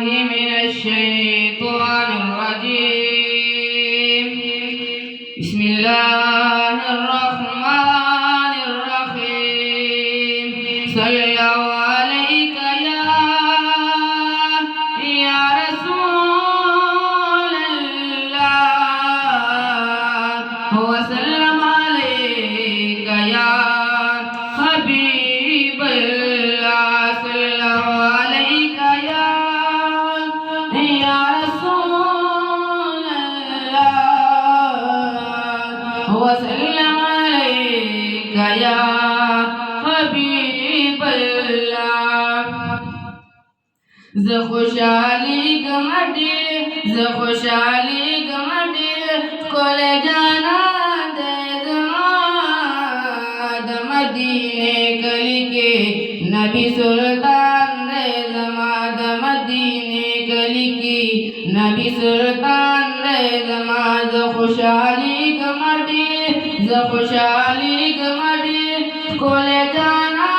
मिनश शैतानिर रजीम। बिस्मिल्लाहिर रहमानिर रहीम। सल्लल्लाहु अलैका या रसूलल्लाह व सल्लम अलैका या हबीबल्लाह। सल्लल्लाहु अलैका या रसूलल्लाह व सल्लम अलैका या हबीबल्लाह। खुशाली गमडे कोले जाना दे जमाद मदीने गली के नबी सुल्तान दे जमाद मदीने गली की नबी सुल्तान दे जमाद। खुशाली गमडे कोले जाना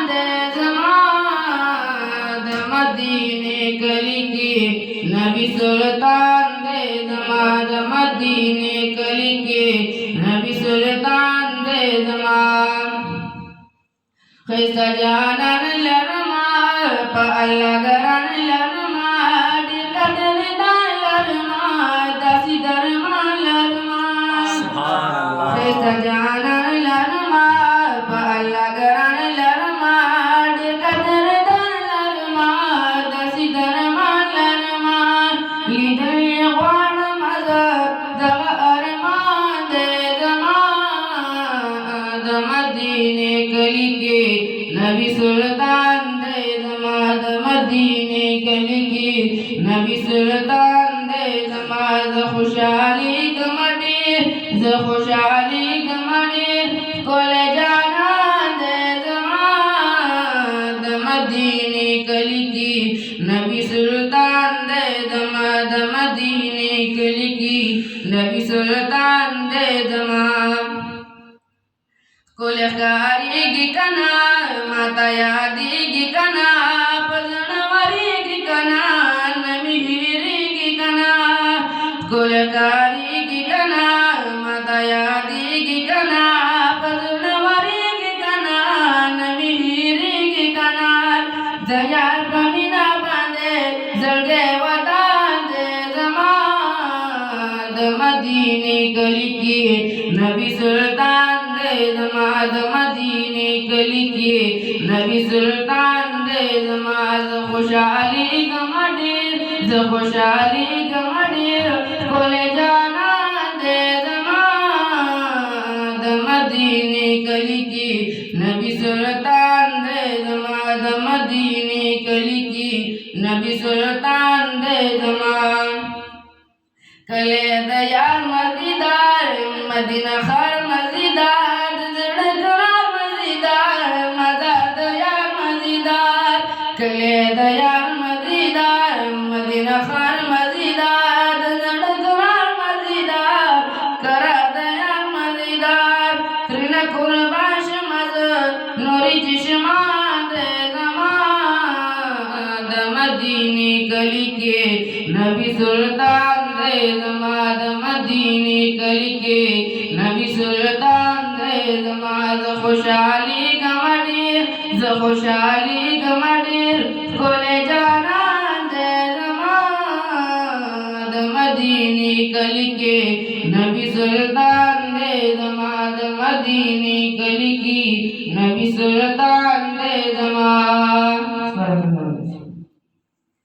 दे जमाद मदीने गली की नबी सुल्तान दे जमाद मदीने गली के नबी सुल्तान दे जमाद। खैसा जानन लरमा पा अल्लाह गरन लरमा दिलकदर दान लरमा दासी दरमा लरमा। खैसा जानन लरमा पा अल्लाह गरन लरमा दिलकदर दान लरमा दासी दरमा लरमा। लिदल यवान मजा दगा अरमान दे जमाद मदीने गली के नबी सुल्तान दे जमाद मदीने गली की नबी सुल्तान दे जमाद। खुशाली गमडे कोले जाना दे जमाद मदीने गली की नबी सुल्तान दे जमाद मदीने गली की नबी सुल्तान दे जमाद। कोले खारीगी कना माता यादीगी कना पजनवरीगी कना नमीरीगी कना। कोले खारीगी कना माता यादीगी कना पजनवरीगी कना नमीरीगी कना। जयार कमीना बांधे जलगे वतान दे जमाद मदीने गली की नबी सुल्तान दे जमाद मदीने गली की नबी सुल्तान दे जमाद। खुशाली गमडे कोले जाना दे जमाद मदीने गली की नबी सुल्तान दे जमाद मदीने गली की नबी सुल्तान दे जमाद। कले दयार मज़ीदार मदीना खर मज़ीदार जड़करार मज़ीदार मदा दयार मज़ीदार। कले दयार मज़ीदार मदीना खर मज़ीदार जड़करार मज़ीदार करा दयार मज़ीदार। त्रिना कुर्बाश मज़ नूरी जिस्मान दे जमाद मदीने गली के नबी सुल्तान दे जमाद मदीने गली के नबी सुल्तान दे जमाद। खुशाली गमडे कोले जाना दे जमाद मदीने गली के नबी सुल्तान दे जमाद मदीने गली की नबी सुल्तान दे जमाद।